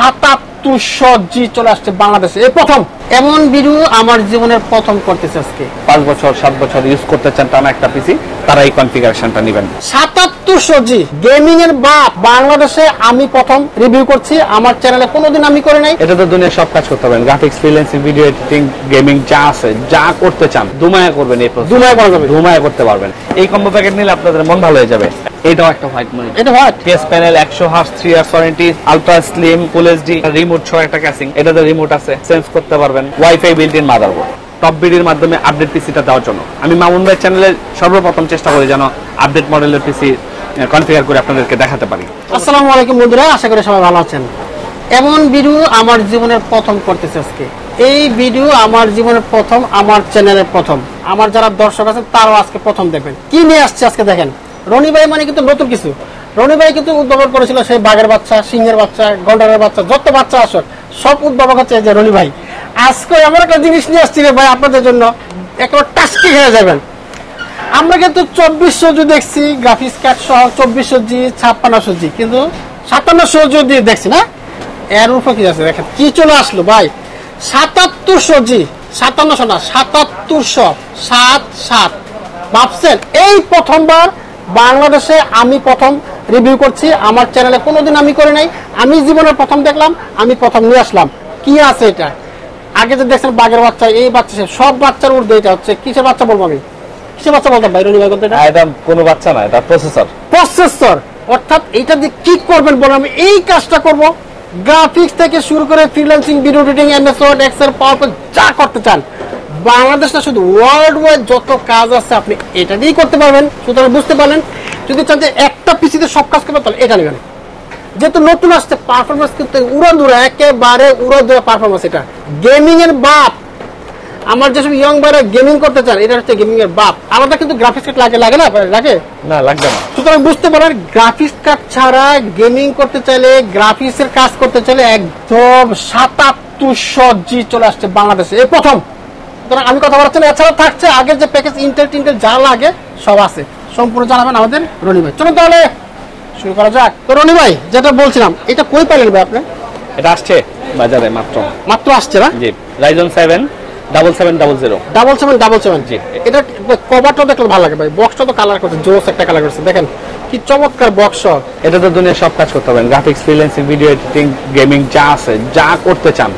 7700G চলে আসছে বাংলাদেশে এই প্রথম। এমন ভিডিও আমার জীবনের প্রথম করতেছে আজকে। 5 বছর 7 বছর ইউজ করতে চান টানা একটা পিসি, তারা এই কনফিগারেশনটা নেবেন। 7700G গেমিং এর বাপ বাংলাদেশে আমি প্রথম রিভিউ করছি, আমার চ্যানেলে কোনোদিন আমি করে নাই। এটা তো দুনিয়ার সব কাজ করতে পারবেন, graphics, freelancing, video editing, gaming যা আছে যা করতে চান দুমায়া করবেন। এই দুমায়া করা যাবে, দুমায়া করতে পারবেন। এই কম্বো প্যাকেট নিলে আপনাদের মন ভালো হয়ে যাবে। এটাও একটা হোয়াইট মনিটর, এটা white PS panel, 100 hertz, 3 years warranty, ultra slim, full HD, remote সহ একটা ক্যাসিং। এটাতে রিমোট আছে, সেন্স করতে পারবেন। WiFi built in motherboard. Top বিডির মাধ্যমে আপডেট পিসিটা দেওয়ার জন্য আমি মামুন ভাই চ্যানেলে সর্বপ্রথম চেষ্টা করি যেন আপডেট মডেলের পিসি কনফিগার করে আপনাদেরকে দেখাতে পারি। আসসালামু আলাইকুম বন্ধুরা, আশা করি সবাই ভালো আছেন। এমন ভিডিও আমার জীবনের প্রথম করতেছে আজকে। এই ভিডিও আমার জীবনের প্রথম, আমার চ্যানেলের প্রথম। আমার যারা দর্শক আছেন তারাও আজকে প্রথম দেখবেন। কি নিয়ে আসছে আজকে দেখেন। রনি ভাই মানে কিন্তু নতুন কিছু। রনি ভাই কিন্তু উদ্ভাবন করেছিল সেই বাঘের বাচ্চা, সিংহের বাচ্চা, গন্ডারের বাচ্চা, যত বাচ্চা আসুক সব উদ্ভাবক হচ্ছে এই যে রনি ভাই। আজকে এমন একটা জিনিস নিয়ে আসছি রে ভাই আপনাদের জন্য, একেবারে টাস্কি হয়ে যাবেন। আমরা কিন্তু 2400G দেখছি গ্রাফিক্স কার্ড সহ, 2400G, 5600G, কিন্তু 5700G দেখছি না। এর উপর কি আছে দেখেন, কি চলে আসলো ভাই 7700G, 5700 না 7700 ভাবছেন। এই প্রথমবার বাংলাদেশে আমি প্রথম রিভিউ করছি, আমার চ্যানেলে কোনোদিন আমি করে নাই। আমি জীবনের প্রথম দেখলাম, আমি প্রথম নিয়ে আসলাম। কি আছে এটা? আগে যে দেখছেন বাঘের বাচ্চা, এই বাচ্চা সব বাচ্চার ঊর্ধ্বে এটা হচ্ছে কিসের বাচ্চা বলবো আমি? কিসের বাচ্চা বলতাম ভাই রনি ভাই? এটা কোনো বাচ্চা না, এটা প্রসেসর। প্রসেসর অর্থাৎ এটা দিয়ে কি করবেন বলেন? আমি এই কাজটা করব। গ্রাফিক্স থেকে শুরু করে freelancing, video editing, MS Word, Excel, PowerPoint যা করতে চান বাংলাদেশে শুধু ওয়ার্ল্ড ওয়াইড যত কাজ আছে আপনি এটা দিয়েই করতে পারবেন। সুতরাং বুঝতে পারলেন, যদি চান যে একটা পিসিতে সব কাজ করবেন তাহলে এটা নেবেন। যেহেতু নতুন আসছে, পারফরমেন্স কিন্তু উড়াধুরা, একেবারে উড়াধুরা পারফরমেন্স। এটা গেমিং এর বাপ। আমার যেসব ইয়ং ভাইরা গেমিং করতে চান, এটা হচ্ছে গেমিং এর বাপ। আলাদা কিন্তু গ্রাফিক্স কার্ড লাগে না, লাগে না, লাগবে না। সুতরাং বুঝতে পারেন গ্রাফিক্স কার্ড ছাড়া গেমিং করতে চাইলে, গ্রাফিক্স এর কাজ করতে চাইলে একদম 7700G চলে আসছে বাংলাদেশে এই প্রথম। সুতরাং আমি কথা বলছি না, এছাড়া থাকছে আগের যে প্যাকেজ ইন্টেল যা লাগে সব আছে, সম্পূর্ণ জানাবেন আমাদের রনি ভাই। চলুন তাহলে শুরু করা যাক। তো রনি ভাই যেটা বলছিলাম, এটা কই পাইলেন ভাই আপনি? এটা আসছে বাজারে মাত্র আসছে না? জি, Ryzen 7 7700 7777 জি। এটা কভারটা দেখলে ভালো লাগে ভাই, বক্সটা তো কালার করছে, জোস একটা কালার করছে, দেখেন কি চমৎকার বক্স। এটা তো দুনিয়ার সব কাজ করতে পারবেন, graphics, freelancing, video editing, gaming যা আছে যা করতে চান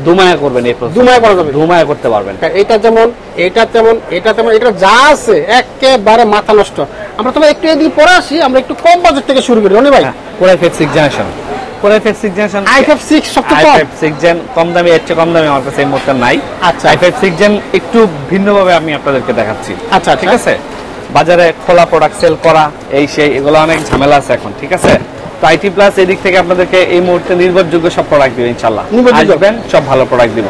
দুমায়া করবেন। এই দুমায়া করা যাবে, দুমায়া করতে পারবেন। এটা যেমন, এটা তেমন, এটা তেমন, এটা যা আছে একেবারে মাথা নষ্ট। আমরা তবে একটু এদিকে পরে আসি, আমরা একটু কম বাজেট থেকে শুরু করি রনি ভাই। Core i5 6th generation, Core i5 6th generation, i5 6 সবচেয়ে কম। i5 6th gen কম দামি, এর চেয়ে কম দামি আমার কাছে এই মুহূর্তে নাই। আচ্ছা, i5 6th gen একটু ভিন্নভাবে আমি আপনাদেরকে দেখাচ্ছি। আচ্ছা, ঠিক আছে। বাজারে খোলা প্রোডাক্ট সেল করা এই সেই এগুলো অনেক ঝামেলা আছে এখন, ঠিক আছে। তো আইটি প্লাস এদিক থেকে আপনাদেরকে এই মুহূর্তে নির্ভরযোগ্য সব প্রোডাক্ট দিব ইনশাআল্লাহ। আসবেন, সব ভালো প্রোডাক্ট দিব।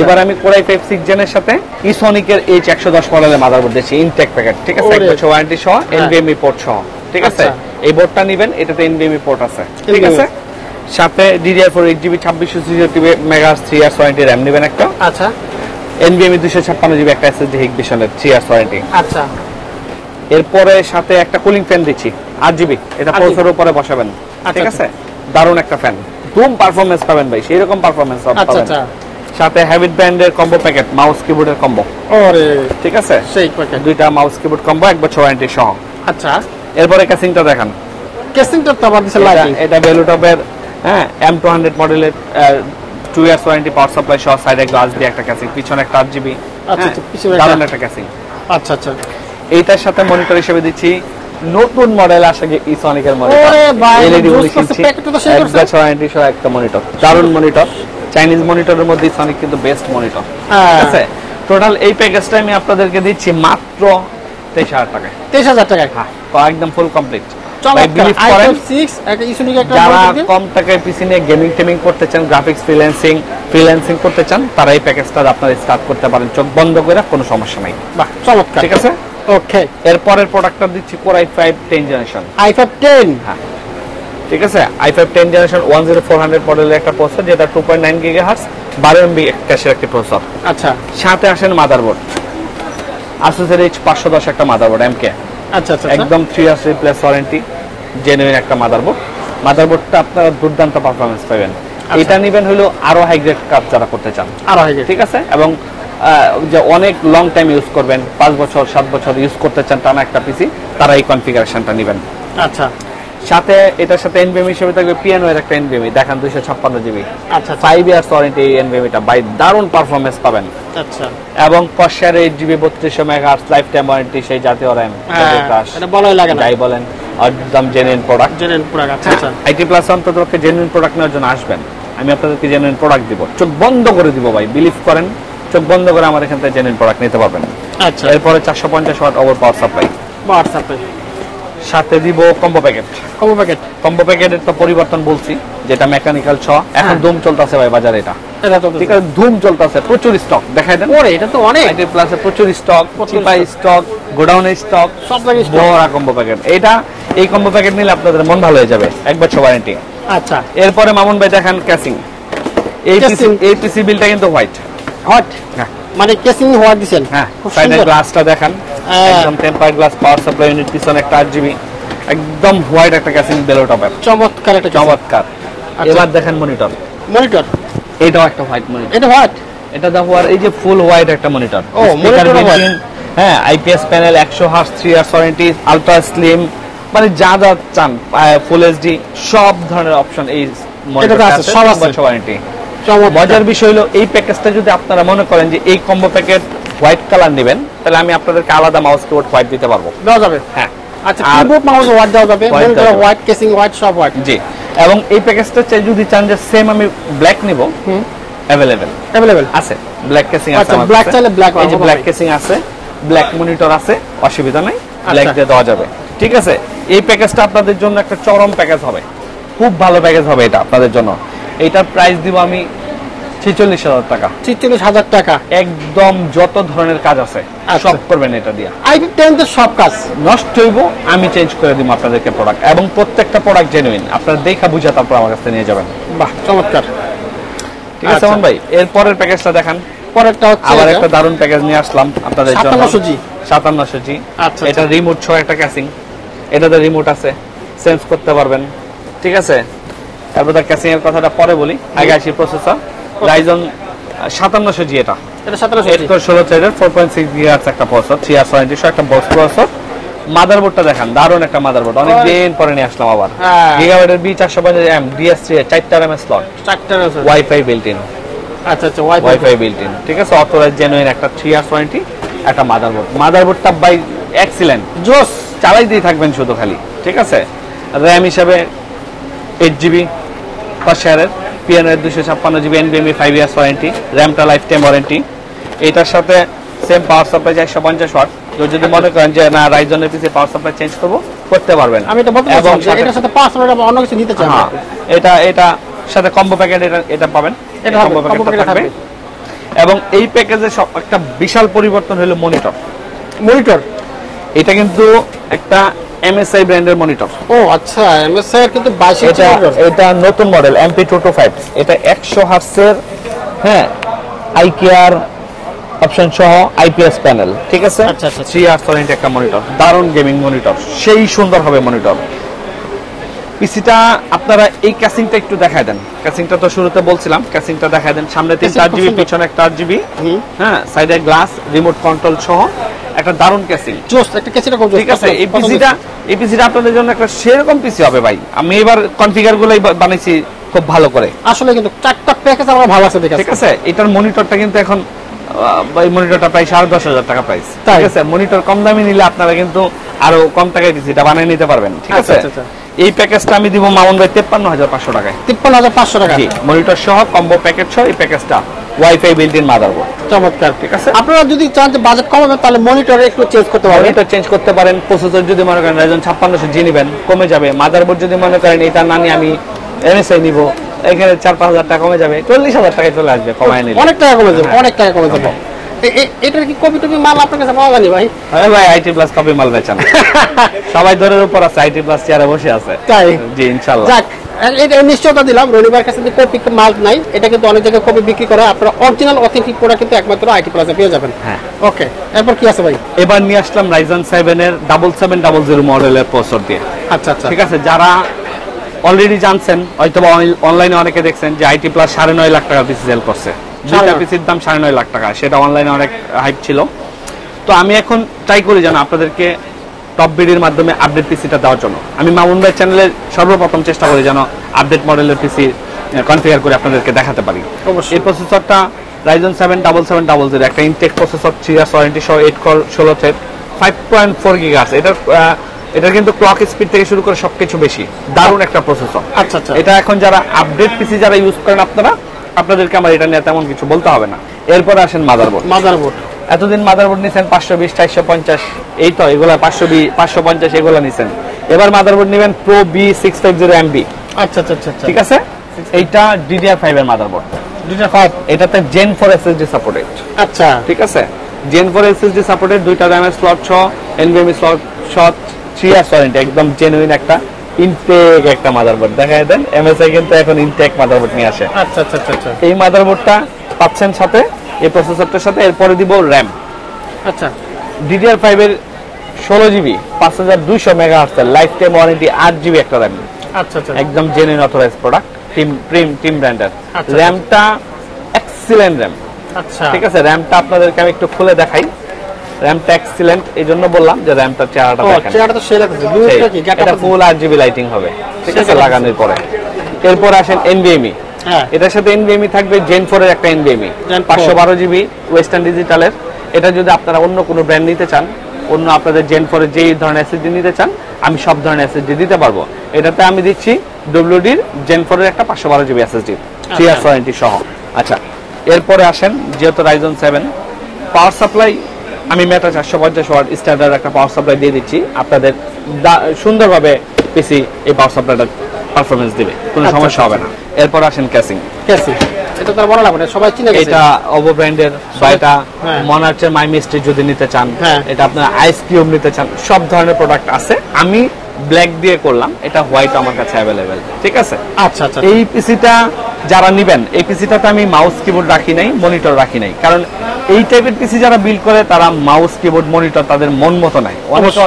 এবার আমি Core i5 6th gen এর সাথে Sonic-এর H110 মডেলের মাদারবোর্ড দিচ্ছি, ইনটেক প্যাকেট, ঠিক আছে, 1 বছর ওয়ারেন্টি সহ, NVMe পোর্ট সহ, ঠিক আছে। এই বোর্ডটা নেবেন, এটাতে NVMe পোর্ট আছে, ঠিক আছে। সাথে DDR4 8GB 2600 megahertz 3 years warranty RAM নেবেন একটা। আচ্ছা। NVMe 256GB একটা SSD Hikvision-এর 3 ইয়ার্স ওয়ারেন্টি। আচ্ছা। এরপরে সাথে একটা কুলিং ফ্যান দিচ্ছি 8GB, এটা প্রসেসরের উপরে বসাবেন, ঠিক আছে। দারুণ একটা ফ্যান, দুম পারফরম্যান্স পাবেন ভাই, সেই রকম পারফরম্যান্স পাবেন। আচ্ছা। সাথে হ্যাবিট ব্র্যান্ডের কম্বো প্যাকেট, মাউস কিবোর্ডের কম্বো। ওরে, ঠিক আছে, সেই প্যাকেট, দুইটা মাউস কিবোর্ড কম্বো 1 বছর ওয়ারেন্টি সহ। আচ্ছা। এরপরে ক্যাসিংটা দেখান। ক্যাসিংটা তো আবার দিছে লাইটিং। এটা বেলুটপের M200 মডেলের 2 ইয়ার্স ওয়ারেন্টি, পাওয়ার সাপ্লাই সহ, সাইডে গ্লাস দিয়ে একটা ক্যাসিং, পিছনে একটা 8GB। আচ্ছা, পিছনে দারুণ একটা ক্যাসিং। আচ্ছা আচ্ছা। এইটার সাথে মনিটর হিসেবে দিচ্ছি নতুন মডেল আসে Sonic-এর মনিটর। ওরে ভাই, এলইডি প্যাকেটটা তো সেই করছে, 1 বছর ওয়ারেন্টি সহ একটা মনিটর, দারুণ মনিটর। চাইনিজ মনিটরের মধ্যে Sonic কিন্তু বেস্ট মনিটর, ঠিক আছে। টোটাল এই প্যাকেজটা আমি আপনাদেরকে দিচ্ছি মাত্র 23000 টাকায়। 23000 টাকায়, হ্যাঁ, একদম ফুল কমপ্লিট। যারা কম টাকায় পিসি নিয়ে গেমিং টেমিং করতে চান, গ্রাফিক্স, ফ্রিল্যান্সিং করতে চান, তারা এই প্যাকেজটা আপনারা স্টার্ট করতে পারেন চোখ বন্ধ করে, কোনো সমস্যা নাই। বাহ, চমৎকার, ঠিক আছে। ওকে, এরপরের প্রোডাক্টটা দিচ্ছি Core i5 10 জেনারেশন। i5 10, হ্যাঁ, ঠিক আছে। i5 10 জেনারেশন 10400 মডেলের একটা প্রসেসর, যেটা 2.9 GHz 12MB ক্যাশের একটা প্রসেসর। আচ্ছা। সাথে আসেন মাদারবোর্ড, Asus-এর H510 একটা মাদারবোর্ড MK। আচ্ছা আচ্ছা, একদম 3 ইয়ার্স রিপ্লেস ওয়ারেন্টি, জেনুইন একটা মাদারবোর্ড। মাদারবোর্ডটা আপনারা দুর্দান্ত পারফরম্যান্স পাবেন। এটা নেবেন হলো আরো হাই গ্রেড কাজ যারা করতে চান, আরো হাই গ্রেড, ঠিক আছে। এবং যে অনেক লং টাইম ইউজ করবেন, 5 বছর 7 বছর ইউজ করতে চান টানা একটা পিসি, তারা এই কনফিগারেশনটা নেবেন। আচ্ছা, সাথে এটার সাথে এনভিএমই হিসেবে থাকবে পিয়ানো এর একটা এনভিএমই, দেখেন 256 জিবি। আচ্ছা, 5 ইয়ার্স ওয়ারেন্টি এই এনভিএমইটা, বাই দারুণ পারফরম্যান্স পাবেন। আচ্ছা, এবং কশার 8 GB 3200 megahertz life time warranty, সেই জাতীয় RAM, এটা বলাই লাগে না, যাই বলেন একদম জেনুইন প্রোডাক্ট, জেনুইন প্রোডাক্ট। আচ্ছা, আচ্ছা, আইটি প্লাস অন্ততপক্ষে জেনুইন প্রোডাক্ট নেওয়ার জন্য আসবেন, আমি আপনাদেরকে জেনুইন প্রোডাক্ট দিব, চোখ বন্ধ করে দিব ভাই, বিলিভ করেন, চোখ বন্ধ করে আমার এখান থেকে জেনুইন প্রোডাক্ট নিতে পারবেন। আচ্ছা, এরপরে 450 ওয়াট ওভার পাওয়ার সাপ্লাই, সাথে দিব কম্বো প্যাকেট। কম্বো প্যাকেটের তো পরিবর্তন বলছি, যেটা মেকানিক্যাল ছ, এখন ধুম চলতেছে ভাই বাজারে, এটা ঠিক আছে, ধুম চলতেছে, প্রচুর স্টক দেখাই দেন। ওরে এটা তো অনেক, আইটি প্লাসে প্রচুর স্টক, চিপাই স্টক, গোডাউনে স্টক, সব জায়গায় স্টক, বড় কম্বো প্যাকেট। এটা এই কম্বো প্যাকেট নিলে আপনাদের মন ভালো হয়ে যাবে, 1 বছর ওয়ারেন্টি। আচ্ছা, এরপরে মামুন ভাই দেখেন ক্যাসিং, এই পিসি বিলটা কিন্তু হোয়াইট, হ্যাঁ মানে কেসিং হওয়া দিবেন, হ্যাঁ, খুব সাইডের সুন্দর, গ্লাসটা দেখেন, একদম tempered glass, power supply unit, পিছনে একটা 8 জিবি, একদম হোয়াইট একটা ক্যাসিং বেলো টপের, চমৎকার একটা চমৎকার। এবার দেখেন মনিটর, এটাও একটা হোয়াইট মনিটর, এটা হোয়াইট, এটা দেখো, আর এই যে ফুল হোয়াইট একটা মনিটর, ও মনিটর হোয়াইট, হ্যাঁ, IPS panel, 100 hertz, 3 years warranty, ultra slim, মানে যা যা চান, ফুল এইচডি, সব ধরনের অপশন এই মনিটরে আছে, সব আছে ওয়ারেন্টি। মজার বিষয় হলো এই প্যাকেজটা যদি আপনারা মনে করেন যে এই কম্বো প্যাকেট হোয়াইট কালার নেবেন, তাহলে আমি আপনাদেরকে আলাদা মাউস কিবোর্ড হোয়াইট দিতে পারবো, দেওয়া যাবে, হ্যাঁ। আচ্ছা, কিবোর্ড মাউস হোয়াইট দেওয়া যাবে, মনিটর হোয়াইট, কেসিং হোয়াইট, সব হোয়াইট, জি। এবং এই প্যাকেজটা চাই যদি চান যে সেম আমি ব্ল্যাক নিব, अवेलेबल আছে, ব্ল্যাক কেসিং আছে, আচ্ছা, ব্ল্যাক চাইলে ব্ল্যাক, এই যে ব্ল্যাক কেসিং আছে, ব্ল্যাক মনিটর আছে, অসুবিধা নাই, ব্ল্যাক দিয়ে দেওয়া যাবে, ঠিক আছে। এই প্যাকেজটা আপনাদের জন্য একটা চরম প্যাকেজ হবে, খুব ভালো প্যাকেজ হবে এটা আপনাদের জন্য। এইটার প্রাইস দিব আমি 46,000 টাকা, 46,000 টাকা, একদম যত ধরনের কাজ আছে সব করবেন এটা দিয়ে। আইপি 10 এর সব কাজ নষ্ট হইব, আমি চেঞ্জ করে দিব আপনাদেরকে প্রোডাক্ট, এবং প্রত্যেকটা প্রোডাক্ট জেনুইন, আপনারা দেখা বুঝা তারপর আমার কাছে নিয়ে যাবেন। বাহ, চমৎকার, ঠিক আছে ভাই। এরপরের প্যাকেজটা দেখান, পরেরটা হচ্ছে আবার একটা দারুন প্যাকেজ নিয়ে আসলাম আপনাদের জন্য, 5700G। আচ্ছা, এটা রিমোট সহ একটা ক্যাসিং, এটাতে রিমোট আছে, সেন্স করতে পারবেন, ঠিক আছে। তারপর তার ক্যাসিং এর কথাটা পরে বলি, আগে আসি প্রসেসর, Ryzen 5700G, এটা 16 থ্রেডের 4.6 GHz একটা প্রসেসর, 3 ইয়ার্স ওয়ারেন্টি সহ একটা বক্স প্রসেসর। মাদারবোর্ডটা দেখেন, দারুণ একটা মাদারবোর্ড, অনেক দিন পরে নিয়ে আসলাম আবার, গিগাবাইটের B450M DS3 4টা RAM slot, wifi built in, আচ্ছা, ওয়াইফাই বিল্ট ইন, ঠিক আছে, অথরাইজ জেনুইন একটা 3 ইয়ার্স ওয়ারেন্টি, একটা মাদারবোর্ডটা বাই এক্সিলেন্ট, জোস, চালাইতেই থাকবেন শুধু খালি, ঠিক আছে। RAM হিসাবে 8 জিবি কশারের, পিয়ানো 256 জিবি, এনভিএমই 5 ইয়ার্স ওয়ারেন্টি, র্যামটা লাইফ টাইম ওয়ারেন্টি। এটার সাথে সেম পাওয়ার সাপ্লাই 450 ওয়াট, যদি মনে করেন যে না রাইজনের পিছে পাওয়ার সাপ্লাই চেঞ্জ করব, করতে পারবেন। আমি এটা বলতে চাই যে এটার সাথে 5 মিনিট অন্য কিছু নিতে চাই, হ্যাঁ, এটা সাথে কম্বো প্যাকেট, এটা পাবেন, এটা কম্বো প্যাকেট থাকবে। এবং এই প্যাকেজে সব একটা বিশাল পরিবর্তন হলো মনিটর, এটা কিন্তু একটা MSI ব্র্যান্ডের মনিটর। ও আচ্ছা, MSI এর কিন্তু 22 এটা নতুন মডেল MP225, এটা 100 হার্টজের, হ্যাঁ, আইকিআর অপশন সহ আইপিএস প্যানেল, ঠিক আছে। আচ্ছা, 3 ইয়ার্স ওয়ারেন্টি একটা মনিটর, দারুণ গেমিং মনিটর, সেই সুন্দর হবে মনিটর। পিসিটা আপনারা এই ক্যাসিংটা একটু দেখায় দেন, ক্যাসিংটা তো শুরুতে বলছিলাম, ক্যাসিংটা দেখায় দেন, সামনে 3 জিবি, পিছনে একটা 8 জিবি, হ্যাঁ, সাইডে গ্লাস, রিমোট কন্ট্রোল সহ একটা দারুণ ক্যাসিং, জোস একটা ক্যাসিংটা খুব জোস, ঠিক আছে। এই পিসিটা আপনাদের জন্য একটা সেরকম পিসি হবে ভাই, আমি এবার কনফিগার গুলাই বানাইছি খুব ভালো করে, আসলে কিন্তু 4টা প্যাকেজ আমার ভালো আছে, ঠিক আছে। এটার মনিটরটা কিন্তু এখন এই মনিটরটা প্রায় 10,500 টাকা প্রাইস, ঠিক আছে। মনিটর কম দামি নিলে আপনারা কিন্তু আরো কম টাকায় পিসিটা বানিয়ে নিতে পারবেন, ঠিক আছে। এই প্যাকেজটা আমি দিব মামুন ভাই 53,500 টাকায়, 53,500 টাকা, জি, মনিটর সহ কম্বো প্যাকেট সহ এই প্যাকেজটা, ওয়াইফাই বিল্ট ইন মাদারবোর্ড, চমৎকার, ঠিক আছে। আপনারা যদি চান যে বাজেট কমাবেন তাহলে মনিটর একটু চেঞ্জ করতে পারবেন, মনিটর চেঞ্জ করতে পারেন। প্রসেসর যদি মনে করেন Ryzen 5600G নেবেন, কমে যাবে। মাদারবোর্ড যদি মনে করেন এটা না নিয়ে আমি MSI নিব, এখানে 4-5 টাকা কমে যাবে, 40,000 টাকায় চলে আসবে কমায় নিলে, অনেক টাকা কমে যাবে, অনেক টাকা কমে যাবে। এটার কি কপি টপি মাল আপনার কাছে পাওয়া যায়নি ভাই? হ্যাঁ ভাই, আইটি প্লাস কপি মাল বেচান, সবাই দরের উপর আছে, আইটি প্লাস চেয়ারে বসে আছে, তাই? জি, ইনশাআল্লাহ। যাক, এটা নিশ্চয়তা দিলাম, রনিবার কাছে যে কপি মাল নাই, এটা কিন্তু অনেক জায়গায় কপি বিক্রি করে, আপনারা অরিজিনাল অথেন্টিক প্রোডাক্ট কিন্তু একমাত্র আইটি প্লাসে পেয়ে যাবেন। হ্যাঁ, ওকে, এরপর কি আছে ভাই? এবার নিয়ে আসলাম Ryzen 7 এর 7700 মডেলের প্রসেসর দিয়ে, আচ্ছা, ঠিক আছে। যারা অলরেডি জানছেন হয়তো অনলাইনে অনেকে দেখছেন যে আইটি প্লাস 9.5 লাখ টাকা পিসি সেল করছে, দুইটা পিসির দাম 9.5 লাখ টাকা, সেটা অনলাইনে অনেক হাইপ ছিল। তো আমি এখন ট্রাই করি যেন আপনাদেরকে টপ বিডির মাধ্যমে আপডেট পিসিটা দেওয়ার জন্য। আমি মামুন ভাই চ্যানেলের সর্বপ্রথম চেষ্টা করি যেন আপডেট মডেলের পিসি কনফিগার করে আপনাদেরকে দেখাতে পারি। এই প্রসেসরটা Ryzen 7 7700 একটা ইনটেক প্রসেসর, 3 ইয়ার্স ওয়ারেন্টি সহ 8 কোর 16 থ্রেড 5.4 গিগাহার্টজ। এটা কিন্তু ক্লক স্পিড থেকে শুরু করে সবকিছু বেশি, দারুণ একটা প্রসেসর। আচ্ছা আচ্ছা, এটা এখন যারা আপডেট পিসি যারা ইউজ করেন আপনাদেরকে আমার এটা নিয়ে তেমন কিছু বলতে হবে না। এরপর আসেন মাদারবোর্ড। এতদিন মাদারবোর্ড নিছেন 520 450, এই তো এগুলা 520 550 এগুলা নিছেন। এবার মাদারবোর্ড নেবেন Pro B650MB। আচ্ছা আচ্ছা আচ্ছা, ঠিক আছে, এইটা DDR5 এর মাদারবোর্ড। DDR5 এটাতে Gen 4 SSD সাপোর্টেড। আচ্ছা, ঠিক আছে, Gen 4 SSD সাপোর্টেড, দুইটা RAM স্লট সহ, NVMe স্লট সহ, 3 ইয়ার্স ওয়ারেন্টি, একদম জেনুইন একটা ইনটেক একটা মাদারবোর্ড। দেখায় দেন, MSI কিন্তু এখন ইনটেক মাদারবোর্ড নিয়ে আসে। আচ্ছা আচ্ছা আচ্ছা, এই মাদারবোর্ডটা পাচ্ছেন সাথে, এই প্রসেসরটার সাথে। এরপরে দিব RAM। আচ্ছা, DDR5 এর 16GB 5200 মেগাহার্টজ এর লাইফ টাইম ওয়ারেন্টি, 8GB একটা RAM। আচ্ছা আচ্ছা, একদম জেনুইন অথরাইজ প্রোডাক্ট, টিম ব্র্যান্ডের। র‍্যামটা এক্সিলেন্ট র‍্যাম। আচ্ছা, ঠিক আছে, র‍্যামটা আপনাদেরকে আমি একটু খুলে দেখাই। র‍্যামটা এক্সিলেন্ট, এইজন্য বললাম যে র‍্যামটা চেহারাটা দেখেন, চেহারাটা তো সেরা আছে, দুইটা কি এটা ফুল 8GB লাইটিং হবে, ঠিক আছে, লাগানোর পরে। এরপর আসেন NVMe। হ্যাঁ, এটার সাথে NVMe থাকবে Gen 4 এর একটা NVMe 512GB ওয়েস্টার্ন ডিজিটালের। এটা যদি আপনারা অন্য কোনো ব্র্যান্ড নিতে চান, অন্য আপনাদের Gen 4 এর যেই ধরনের SSD নিতে চান, আমি সব ধরনের SSD দিতে পারবো। এটাতে আমি দিচ্ছি WD Gen 4 এর একটা 512GB SSD 3 ইয়ার্স ওয়ারেন্টি সহ। আচ্ছা, এরপরে আসেন, যেহেতু Ryzen 7 পাওয়ার সাপ্লাই আমি মেটা 450 ওয়াট স্ট্যান্ডার্ড একটা পাওয়ার সাপ্লাই দিয়ে দিচ্ছি, আপনাদের সুন্দরভাবে পিসি এই পাওয়ার সাপ্লাইটা পারফরম্যান্স দিবে, কোনো সমস্যা হবে না। এরপর আসেন ক্যাসিং। এটা তো বড় লাগবে, সবাই চিনে গেছে, এটা ওভো ব্র্যান্ডের বা এটা মনার্চের মাই মিস্ট্রি যদি নিতে চান, এটা আপনারা আইস কিউব নিতে চান, সব ধরনের প্রোডাক্ট আছে। আমি ব্ল্যাক দিয়ে করলাম, এটা হোয়াইট আমার কাছে অ্যাভেলেবেল, ঠিক আছে। আচ্ছা আচ্ছা, এই পিসিটা যারা নেবেন, এই পিসিটাতে আমি মাউস কিবোর্ড রাখি নাই, মনিটর রাখি নাই, কারণ এই টাইপের পিসি যারা বিল্ড করে তারা মাউস কিবোর্ড মনিটর তাদের মন মতো নাই,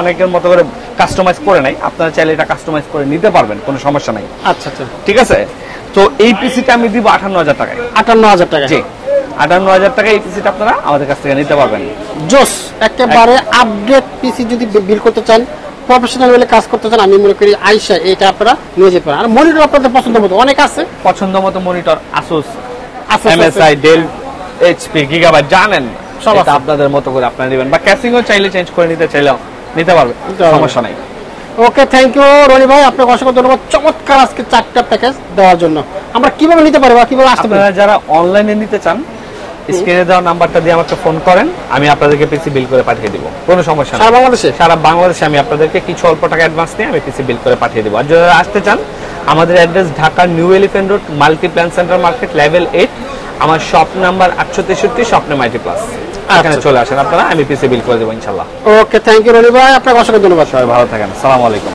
অনেকের মতো করে কাস্টমাইজ করে নাই। আপনারা চাইলে এটা কাস্টমাইজ করে নিতে পারবেন, কোনো সমস্যা নাই। আচ্ছা আচ্ছা, ঠিক আছে। তো এই পিসিটা আমি দিব 58,000 টাকায়। 58,000 টাকা, জি 58,000 টাকা এই পিসিটা আপনারা আমাদের কাছ থেকে নিতে পারবেন। জোস, একেবারে আপডেট পিসি যদি বিল্ড করতে চান, প্রফেশনাল ওয়েলে কাজ করতে চান, আমি মনে করি আইসা এটা আপনারা নিয়ে যেতে পারেন। আর মনিটর আপনাদের পছন্দ মতো অনেক আছে, পছন্দ মতো monitor Asus, MSI, Dell, HP, Gigabyte জানেন, সব আপনাদের মতো করে আপনারা নেবেন, বা ক্যাসিংও চাইলে চেঞ্জ করে নিতে চাইলেও নিতে পারবেন, সমস্যা নাই। ওকে, থ্যাংক ইউ রনি ভাই, আপনাকে অসংখ্য ধন্যবাদ চমৎকার আজকে 4টা প্যাকেজ দেওয়ার জন্য। আমরা কিভাবে নিতে পারবো, কিভাবে আসতে পারবো? আপনারা যারা অনলাইনে নিতে চান, স্ক্রিনে দেওয়া নাম্বারটা দিয়ে আমাকে ফোন করেন, আমি আপনাদেরকে পিসি বিল করে পাঠিয়ে দিব, কোনো সমস্যা নেই। সারা বাংলাদেশে আমি আপনাদেরকে কিছু অল্প টাকা অ্যাডভান্স নিয়ে আমি পিসি বিল করে পাঠিয়ে দেবো। আর যারা আসতে চান, আমাদের অ্যাড্রেস ঢাকার new elephant road, Multiplan centre market, level 8। আমার শপ নাম্বার 863 স্বপ্নে মাইটি প্লাস, এখানে চলে আসেন আপনারা, আমি পিসি বিল করে দেবো ইনশাআল্লাহ। ওকে, থ্যাংক ইউ রনি ভাই, আপনাকে অসংখ্য ধন্যবাদ। সবাই ভালো থাকেন, আসসালামু আলাইকুম।